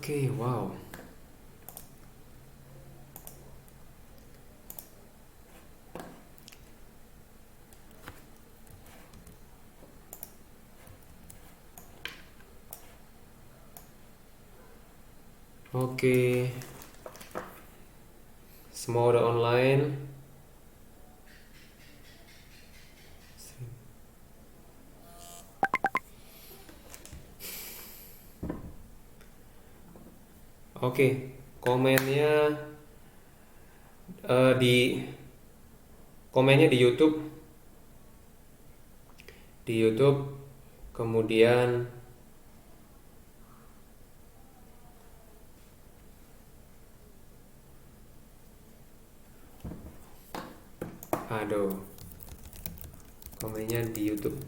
Oke, wow. Oke, semua udah online. Oke, komennya di komennya di YouTube, di YouTube, kemudian aduh, komennya di YouTube.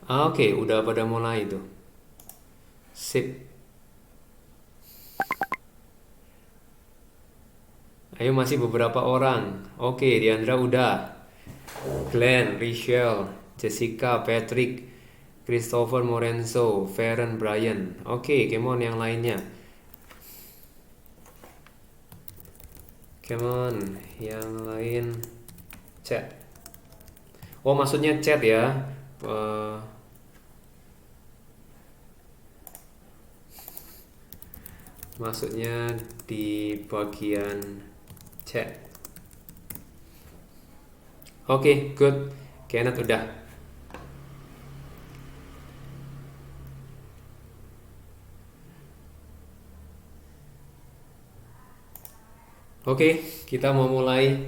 Oke, udah pada mulai tuh. Sip. Ayo masih beberapa orang. Oke, Diandra udah. Glenn, Rachel, Jessica, Patrick, Christopher Morenzo, Feren, Brian. Oke, come on yang lainnya. Come on, yang lain chat. Oh, maksudnya chat ya. Eh, maksudnya di bagian chat. Oke, good. Kenneth udah. Oke, kita mau mulai.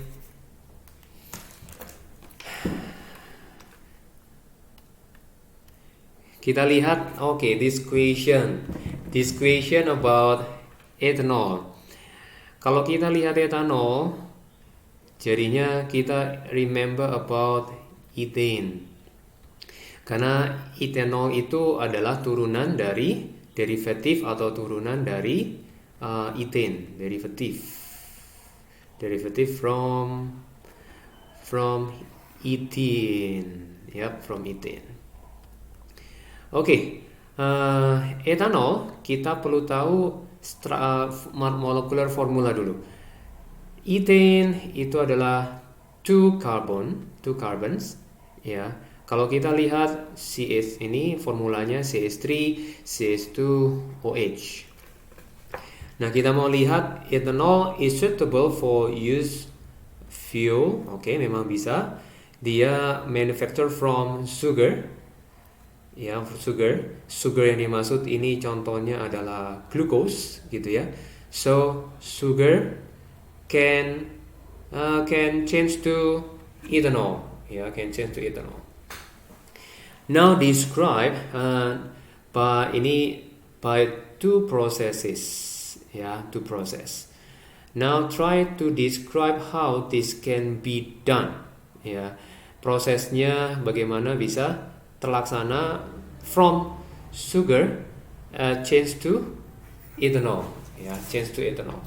Kita lihat, oke, this question about ethanol. Kalau kita lihat ethanol, jadinya kita remember about ethane. Karena ethanol itu adalah turunan dari derivatif atau turunan dari ethane, derivative from ethane, yep, from ethane. Oke, ethanol kita perlu tahu molekular formula dulu. Ethane itu adalah two carbons, ya. Kalau kita lihat CH ini formulanya CH3, CH2OH. Nah, kita mau lihat ethanol is suitable for use fuel. Oke, memang bisa. Dia manufactured from sugar. Ya, sugar yang dimaksud ini contohnya adalah glucose gitu ya. So sugar can change to ethanol, ya, can change to ethanol. Now describe by two processes, ya, two process. Now try to describe how this can be done, ya. Prosesnya bagaimana bisa terlaksana from sugar change to ethanol, ya, change to ethanol.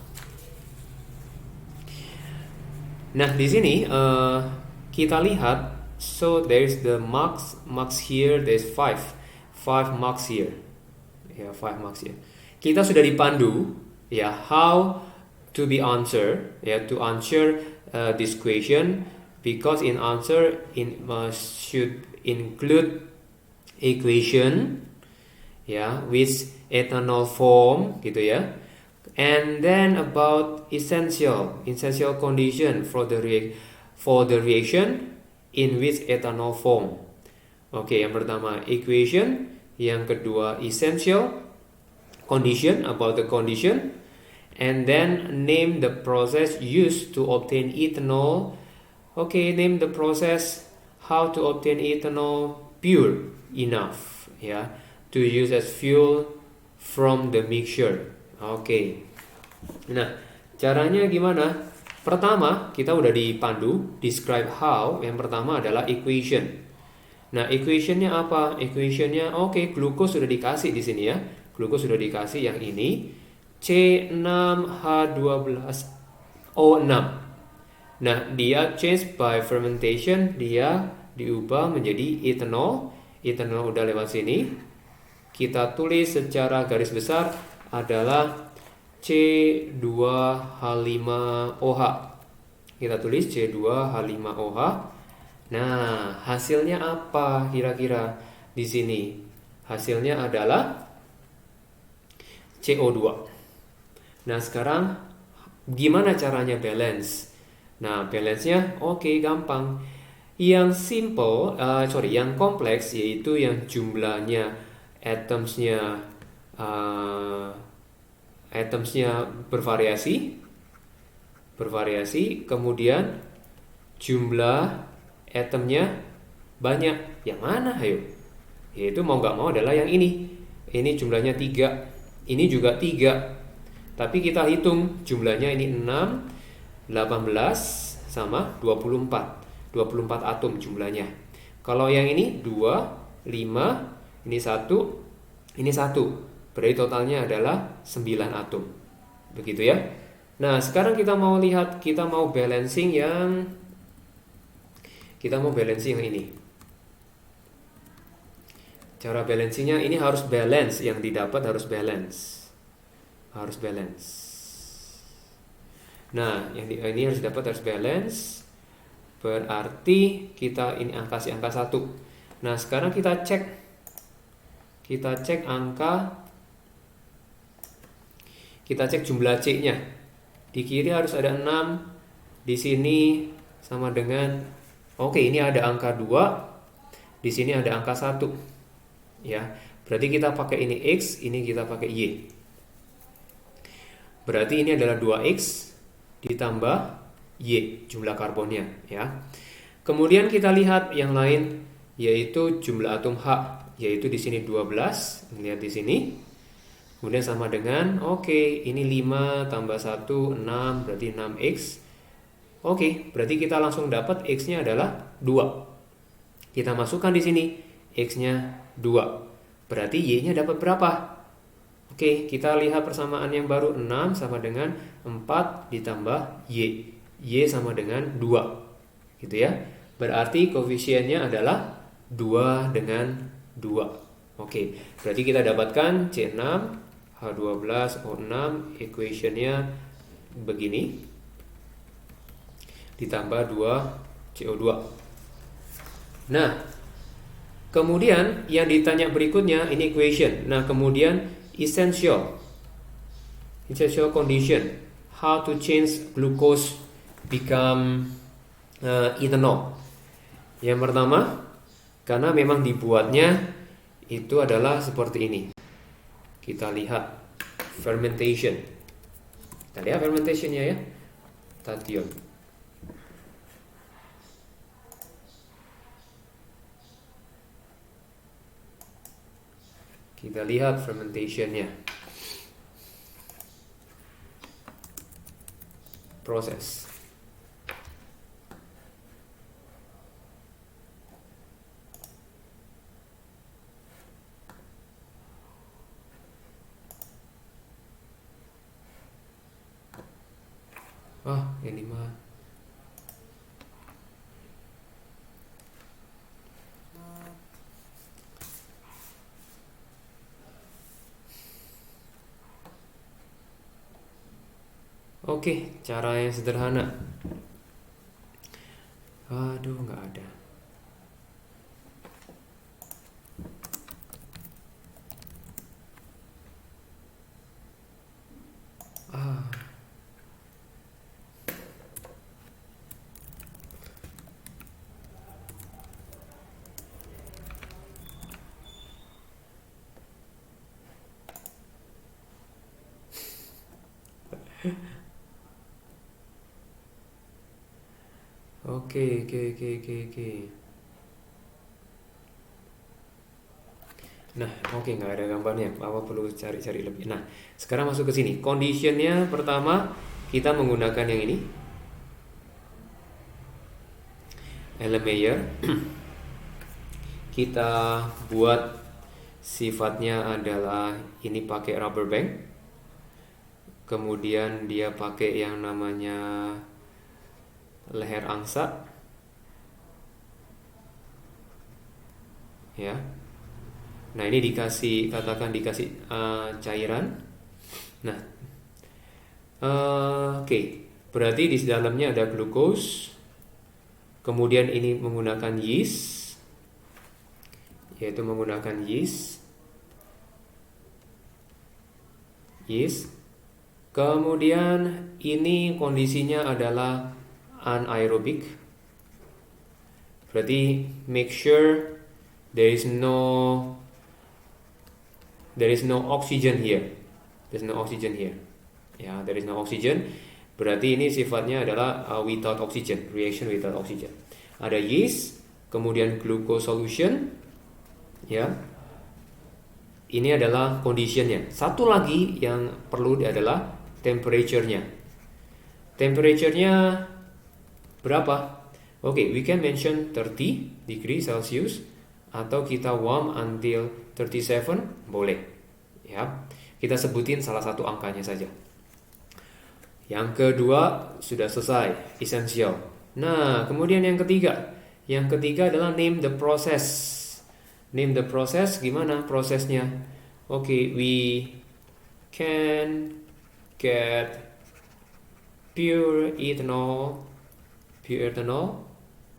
Nah, di sini kita lihat, so there is the marks here, there's five marks here, ya, 5 marks here. Kita sudah dipandu, ya, how to be answer, ya, to answer this question, because in answer should include equation, ya, with ethanol form gitu ya, and then about essential condition for the reaction in which ethanol form. Oke, yang pertama equation, yang kedua essential condition, about the condition, and then name the process used to obtain ethanol. Okay, name the process how to obtain ethanol pure enough, ya, to use as fuel from the mixture. Oke. Nah, caranya gimana? Pertama, kita udah dipandu describe how. Yang pertama adalah equation. Nah, equationnya apa? Equationnya oke, glucose sudah dikasih di sini ya. Glucose sudah dikasih yang ini, C6H12O6. Nah, dia change by fermentation, dia diubah menjadi ethanol. Ethanol udah lewat sini. Kita tulis secara garis besar adalah C2H5OH. Kita tulis C2H5OH. Nah, hasilnya apa kira-kira di sini? Hasilnya adalah CO2. Nah, sekarang gimana caranya balance? Nah, balance-nya oke, gampang. Yang simple, yang kompleks yaitu yang jumlahnya atomsnya bervariasi, kemudian jumlah atomnya banyak. Yang mana, ayo? Yaitu mau nggak mau adalah yang ini. Ini jumlahnya 3, ini juga 3. Tapi kita hitung jumlahnya ini 6, 18 sama 24. 24 atom jumlahnya. Kalau yang ini 2, 5, ini 1, ini 1. Berarti totalnya adalah 9 atom. Begitu ya. Nah, sekarang kita mau lihat, kita mau balancing yang ini. Cara balancingnya ini harus balance, yang didapat harus balance. Nah, yang ini harus dapat harus balance. Berarti kita ini kasih angka 1. Nah, sekarang kita cek angka, kita cek jumlah C-nya. Di kiri harus ada 6, di sini sama dengan ini ada angka 2, di sini ada angka 1. Ya, berarti kita pakai ini X, ini kita pakai Y. Berarti ini adalah 2X ditambah Y, jumlah karbonnya ya. Kemudian kita lihat yang lain, yaitu jumlah atom H, yaitu di sini 12, lihat di sini. Kemudian sama dengan ini 5 tambah 1 6, berarti 6X. Berarti kita langsung dapat X-nya adalah 2. Kita masukkan di sini X-nya 2. Berarti Y-nya dapat berapa? Kita lihat persamaan yang baru. 6 sama dengan 4 ditambah Y. Y sama dengan 2. Gitu ya. Berarti koefisiennya adalah 2 dengan 2. Berarti kita dapatkan C6 H12O6, equationnya begini, ditambah 2 CO2. Nah, kemudian yang ditanya berikutnya ini equation. Nah, kemudian essential condition, how to change glucose become ethanol. Yang pertama, karena memang dibuatnya itu adalah seperti ini. Kita lihat fermentation. Kita lihat fermentationnya ya. Tation. Kita lihat fermentationnya. Proses. Ini mah cara yang sederhana. Aduh, nggak ada. Oke. Nah, nggak ada gambarnya. Apa perlu cari-cari lebih. Nah, sekarang masuk ke sini. Conditionnya pertama kita menggunakan yang ini, Erlenmeyer. Kita buat sifatnya adalah ini pakai rubber band. Kemudian dia pakai yang namanya leher angsa. Ya. Nah, ini katakan dikasih cairan. Nah, oke. Berarti di dalamnya ada glukos. Kemudian ini menggunakan yeast, yaitu menggunakan yeast. Kemudian ini kondisinya adalah anaerobik. Berarti make sure there is no oxygen here. There's no oxygen here. Ya, there is no oxygen. Berarti ini sifatnya adalah without oxygen, reaction without oxygen. Ada yeast, kemudian glucose solution. Ya. Ini adalah conditionnya. Satu lagi yang perlu adalah temperature-nya. Temperature-nya berapa? Oke, we can mention 30 degree Celsius atau kita warm until 37 boleh. Ya. Kita sebutin salah satu angkanya saja. Yang kedua sudah selesai, essential. Nah, kemudian yang ketiga. Yang ketiga adalah name the process. Name the process, gimana prosesnya? Oke, we can get pure ethanol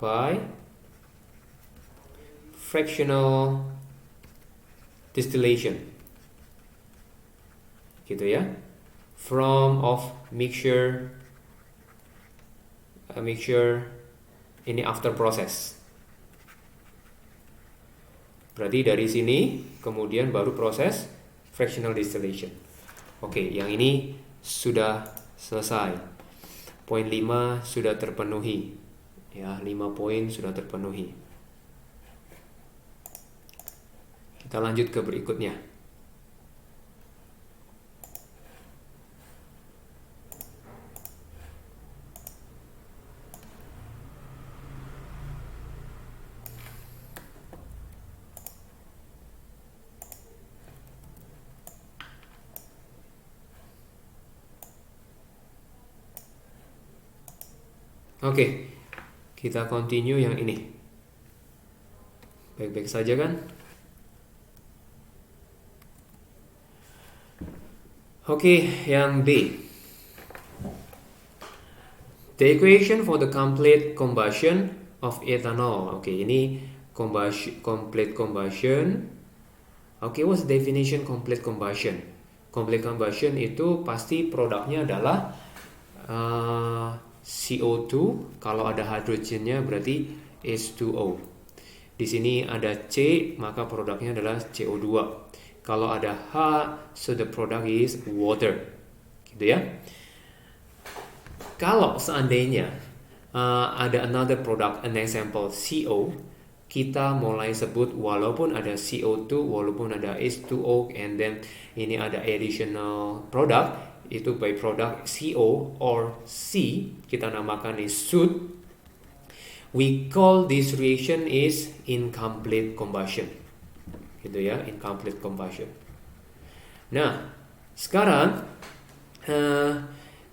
by fractional distillation. Gitu ya. From of mixture ini after process. Berarti dari sini kemudian baru proses fractional distillation. Oke, yang ini sudah selesai. Poin 5 sudah terpenuhi. Ya, 5 poin sudah terpenuhi. Kita lanjut ke berikutnya. Oke, kita continue yang ini. Baik-baik saja kan? Oke, yang B. The equation for the complete combustion of ethanol. Oke, ini complete combustion. Oke, what's the definition complete combustion? Complete combustion itu pasti produknya adalah CO2, kalau ada hidrogennya berarti H2O. Di sini ada C, maka produknya adalah CO2. Kalau ada H, so the product is water. Gitu ya. Kalau seandainya ada another product, an example CO, kita mulai sebut walaupun ada CO2, walaupun ada H2O, and then ini ada additional product, itu byproduct CO or C, kita namakan ini soot. We call this reaction is incomplete combustion. Gitu ya, incomplete combustion. Nah, sekarang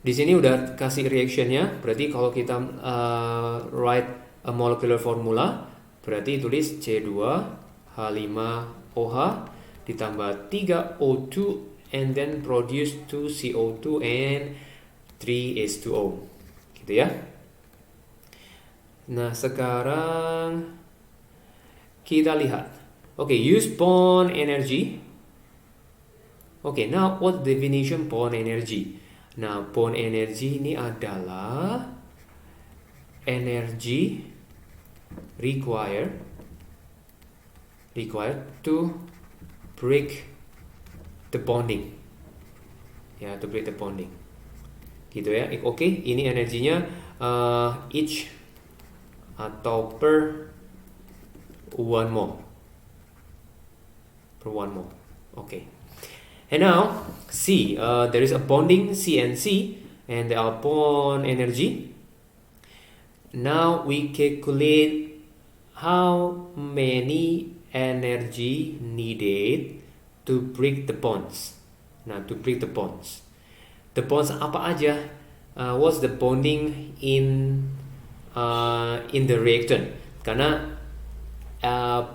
di sini udah kasih reactionnya. Berarti kalau kita write a molecular formula, berarti tulis C2H5OH ditambah 3O2 and then produce 2 CO2 and 3 H2O. Gitu ya. Nah, sekarang kita lihat. Oke, use bond energy. Oke, now what definition bond energy? Nah, bond energy ini adalah energy required to break the bonding. Ya, to break the bonding. Gitu ya. Oke, ini energinya each atau per 1 mole. Per 1 mole. Okay. And now, C. There is a bonding C and C, and there are bond energy. Now we calculate how many energy needed to break the bonds. Nah, to break the bonds. The bonds apa aja? What's the bonding in in the reactant, karena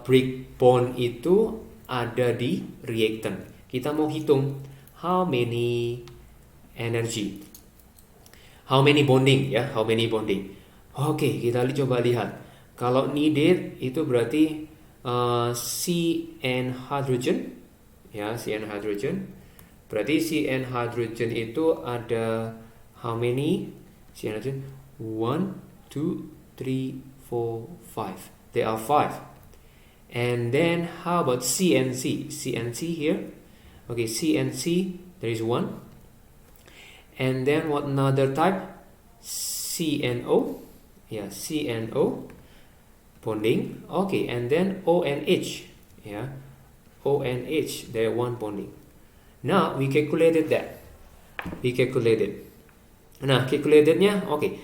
break bond itu ada di reactant. Kita mau hitung how many energy, how many bonding ya, how many bonding. Oke, kita coba lihat. Kalau needed itu berarti CN hydrogen ya, CN hydrogen. Berarti CN hydrogen itu ada how many CN hydrogen? 1, 2, 3, 4, 5. There are 5. And then how about CNC? CNC here. Okay, CNC, there is 1. And then what another type? CNO. Yeah, CNO bonding. Okay, and then ONH. Yeah, ONH, there 1 bonding. Now we calculated that. Nah, calculatednya okay.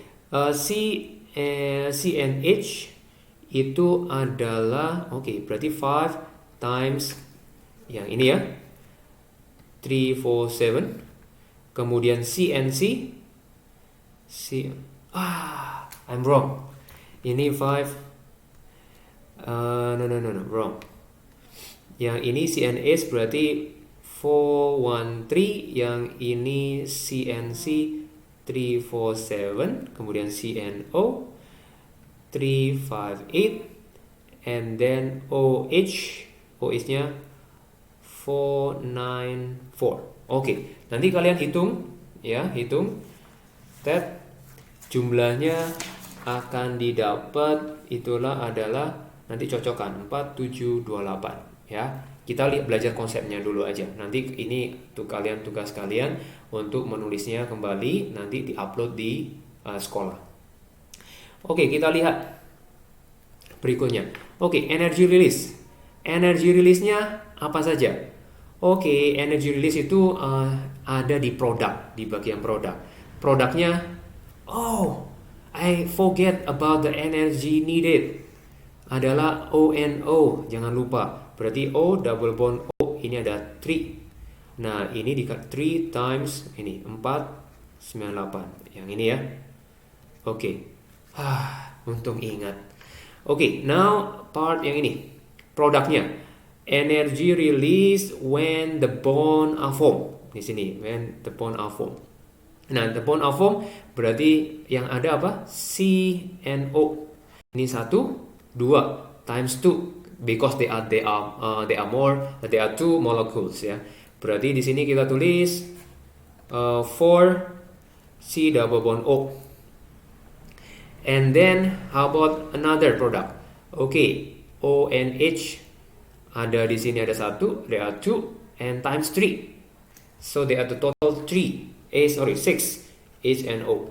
CNH itu adalah berarti 5 times yang ini ya, 347. Kemudian CNC I'm wrong. Ini 5 no, wrong. Yang ini CNH berarti 413, yang ini CNC 347, kemudian CNO 358, and then OH-nya 494. Oke, nanti kalian hitung that jumlahnya akan didapat adalah nanti cocokan 4728 ya. Kita belajar konsepnya dulu aja. Nanti ini tugas kalian untuk menulisnya kembali, nanti diupload di sekolah. Oke, kita lihat berikutnya. Oke, energy release. Energy release-nya apa saja? Oke, energy release itu ada di produk, di bagian produk. Produknya, I forget about the energy needed. Adalah ONO, jangan lupa. Berarti O double bond O, ini ada 3. Nah, ini di 3 times ini 498. Yang ini ya. Oke. Untung ingat. Oke, now part yang ini. Produknya. Energy release when the bond are formed. Di sini, when the bond are formed. Nah, the bond are formed berarti yang ada apa? CNO. Ini 1, 2 times 2. Because there are 2 molecules ya. Berarti di sini kita tulis 4 C double bond O. And then how about another product? Okay, ONH ada di sini ada 1, there are 2 and times 3. So there are the total 6 HNO.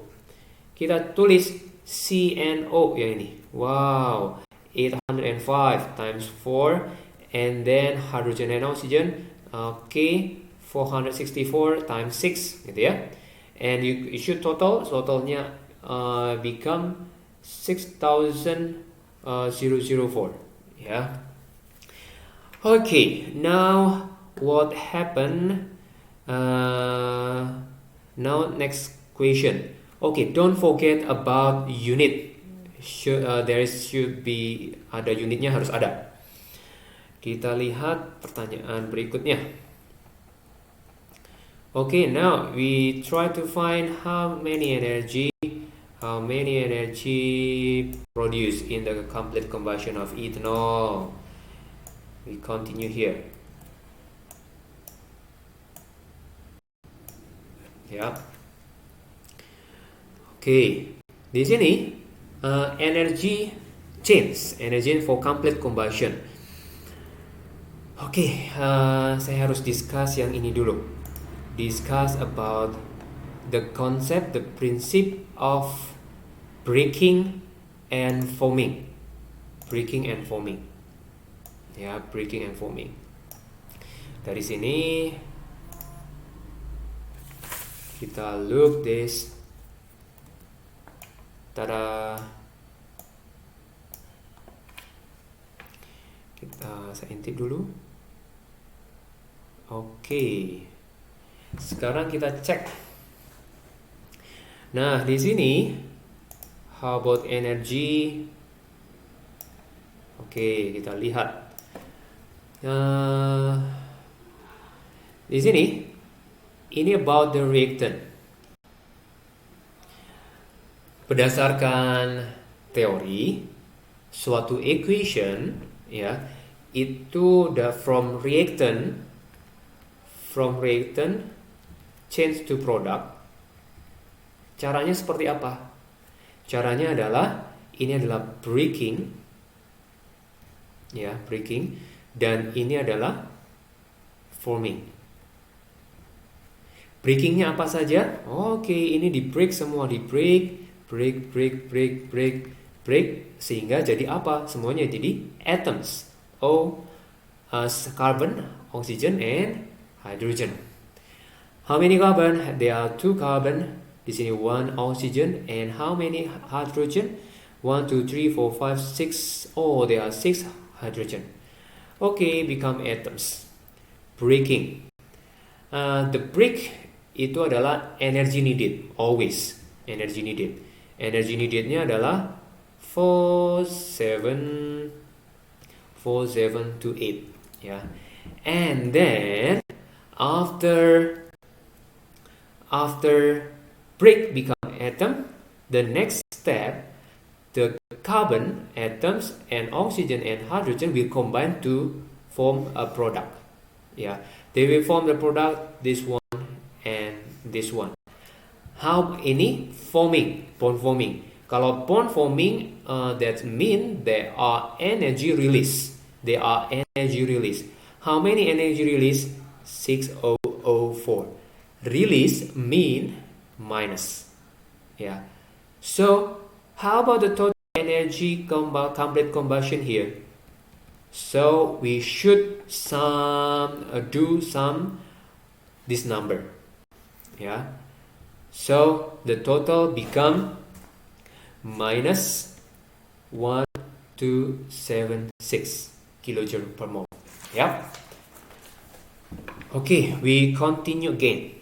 Kita tulis CNO yang ini. Wow. 805 times 4, and then hydrogen and oxygen 464 times 6 gitu ya. And you should totalnya become 6004 ya. Okay, now what happened? Now next question. Okay, don't forget about unit. There should be ada unitnya, harus ada. Kita lihat pertanyaan berikutnya. Okay, now we try to find how many energy produced in the complete combustion of ethanol. We continue here. Ya. Okay, di sini energy for complete combustion. Oke, saya harus discuss yang ini dulu. Discuss about the concept, the principle of breaking and foaming. Ya, breaking and foaming. Dari sini kita look this. Tada. Saya intip dulu. Oke. Sekarang kita cek. Nah, di sini How about energy? Oke, kita lihat. Di sini, ini about the reactant. Berdasarkan teori, suatu equation ya itu from reactant change to product. Caranya seperti apa? Caranya adalah ini adalah breaking ya, breaking, dan ini adalah forming. Breakingnya apa saja? Oke, ini di break semua, di break, sehingga jadi apa? Semuanya jadi atoms. Carbon, oxygen, and hydrogen. How many carbon? There are 2 carbon. Di sini 1 oxygen, and how many hydrogen? 1, 2, 3, 4, 5, 6. Oh, there are 6 hydrogen. Okay, become atoms. Breaking. The break itu adalah energy needed, always energy needed. Energy needednya adalah 47 to 8 ya. And then after break become atom, the next step, the carbon atoms and oxygen and hydrogen will combine to form a product. Yeah, they will form the product, this one and this one. How ini forming, bond forming. Kalau bond forming, that mean there are energy release. How many energy release? 6004. Release mean minus. Yeah. So how about the total energy complete combustion here? So we should do this number. Yeah. So the total become minus 1276 kilojoule per mole. Yeah. Okay, we continue again.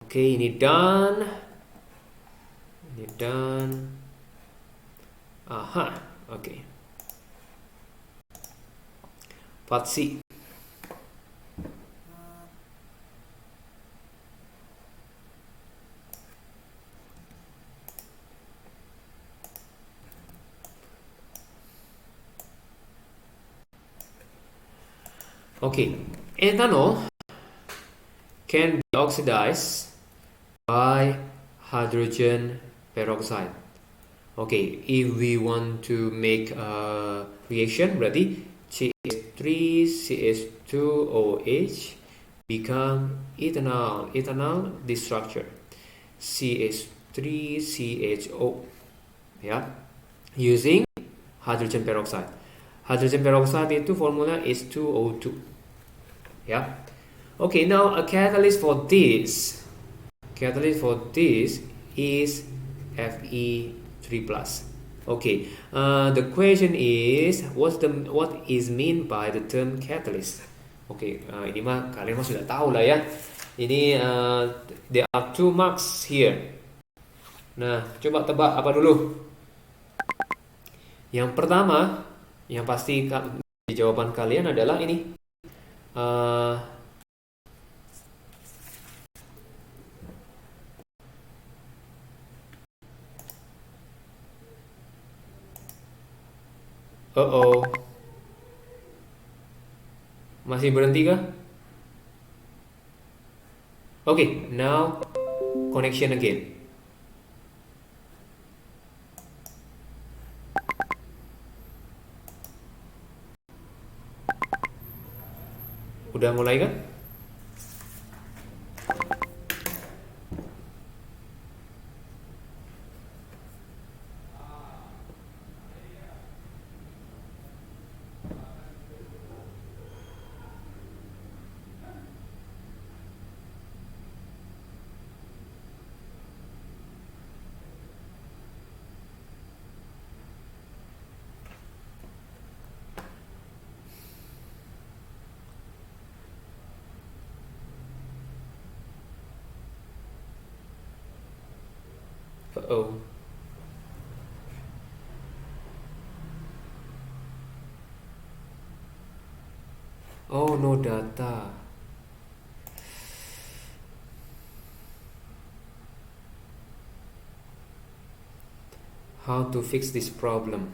Okay, ini done. Aha, okay. Part C. Okay, ethanol can be oxidized by hydrogen peroxide. Okay, if we want to make a reaction, berarti CH3 CH2OH become ethanol. This structure CH3 CHO, yeah, using hydrogen peroxide. Hydrogen peroxide itu formula is 2O2. Yeah. Okay, now a catalyst for this is Fe3+. Okay, the question is what is mean by the term catalyst? Okay, ini mah kalian mah sudah tahu lah ya. Ini there are 2 marks here. Nah, coba tebak apa dulu? Yang pertama, yang pasti di jawaban kalian adalah ini. Masih berhenti kah? Okay, now connection again. Udah mulai kan? oh. Oh, no data. How to fix this problem?